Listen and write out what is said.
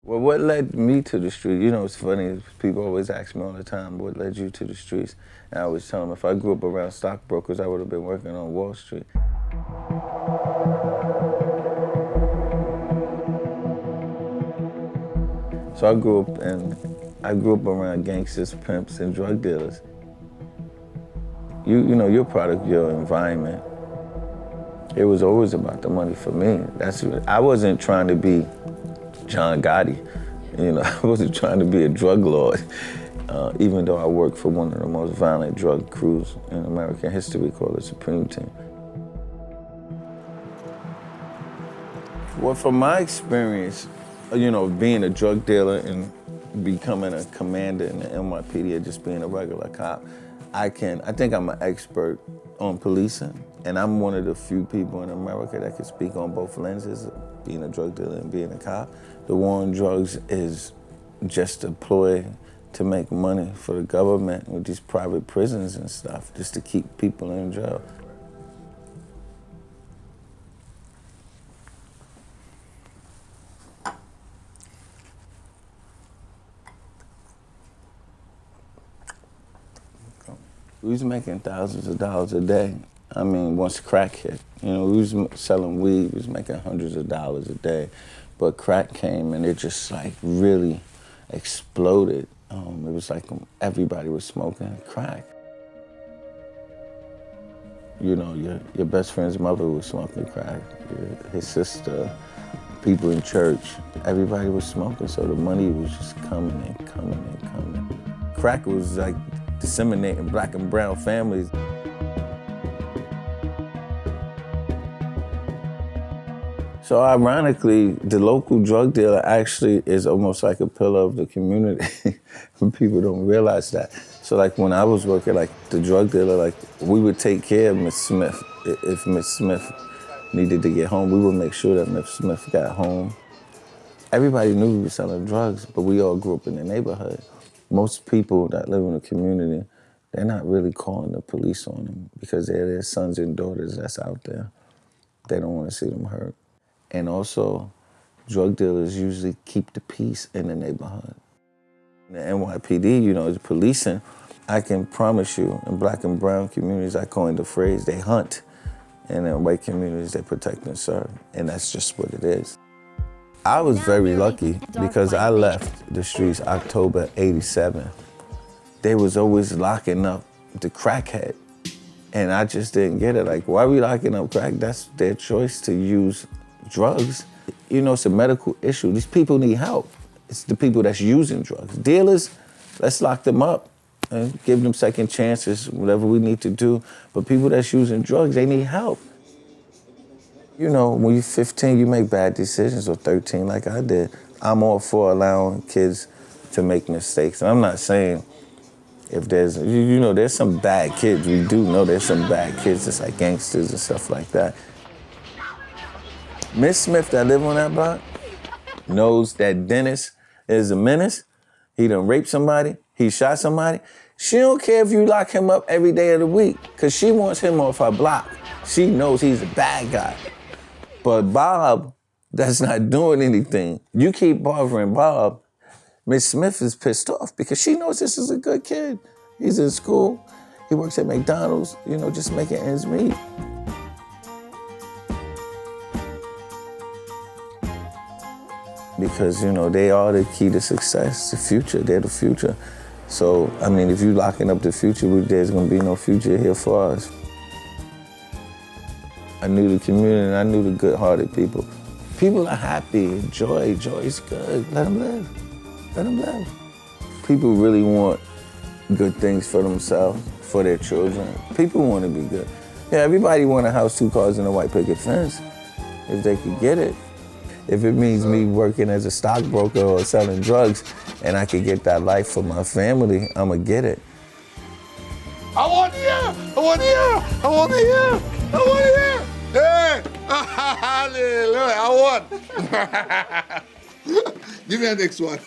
Well, what led me to the street? You know, it's funny, people always ask me all the time, what led you to the streets? And I always tell them, if I grew up around stockbrokers, I would have been working on Wall Street. So I grew up around gangsters, pimps, and drug dealers. You know, you're a product of your environment. It was always about the money for me. I wasn't trying to be John Gotti. You know, I wasn't trying to be a drug lord, even though I worked for one of the most violent drug crews in American history called the Supreme Team. Well, from my experience, you know, being a drug dealer and becoming a commander in the NYPD or just being a regular cop, I think I'm an expert on policing, and I'm one of the few people in America that can speak on both lenses, being a drug dealer and being a cop. The war on drugs is just a ploy to make money for the government with these private prisons and stuff, just to keep people in jail. We was making thousands of dollars a day. I mean, once crack hit, you know, we was selling weed, we was making hundreds of dollars a day. But crack came and it just like really exploded. It was like everybody was smoking crack. You know, your best friend's mother was smoking crack, his sister, people in church, everybody was smoking, so the money was just coming and coming and coming. Crack was like disseminating black and brown families. So ironically, the local drug dealer actually is almost like a pillar of the community. People don't realize that. So like when I was working, like the drug dealer, like we would take care of Miss Smith. If Miss Smith needed to get home, we would make sure that Miss Smith got home. Everybody knew we were selling drugs, but we all grew up in the neighborhood. Most people that live in the community, they're not really calling the police on them because they're their sons and daughters that's out there. They don't want to see them hurt. And also, drug dealers usually keep the peace in the neighborhood. The NYPD, you know, is policing. I can promise you, in black and brown communities, I coined the phrase, they hunt. And in white communities, they protect and serve. And that's just what it is. I was very lucky because I left the streets October '87. They was always locking up the crackhead. And I just didn't get it. Like, why are we locking up crack? That's their choice to use drugs. You know, it's a medical issue. These people need help. It's the people that's using drugs. Dealers, let's lock them up and give them second chances, whatever we need to do. But people that's using drugs, they need help. You know, when you're 15, you make bad decisions, or 13 like I did. I'm all for allowing kids to make mistakes. And I'm not saying if there's, you know, there's some bad kids. We do know there's some bad kids that's like gangsters and stuff like that. Miss Smith that live on that block knows that Dennis is a menace. He done raped somebody, he shot somebody. She don't care if you lock him up every day of the week, because she wants him off her block. She knows he's a bad guy. But Bob, that's not doing anything. You keep bothering Bob, Miss Smith is pissed off because she knows this is a good kid. He's in school, he works at McDonald's, you know, just making ends meet. Because, you know, they are the key to success, the future, they're the future. So, I mean, if you locking up the future, there's gonna be no future here for us. I knew the community and I knew the good-hearted people. People are happy, joy is good, let them live, let them live. People really want good things for themselves, for their children. People want to be good. Yeah, everybody want a house, 2 cars, and a white picket fence, if they could get it. If it means me working as a stockbroker or selling drugs and I could get that life for my family, I'ma get it. I want you! I want you! I want you! I want you! Hey! Hallelujah! I won! Give me the next one.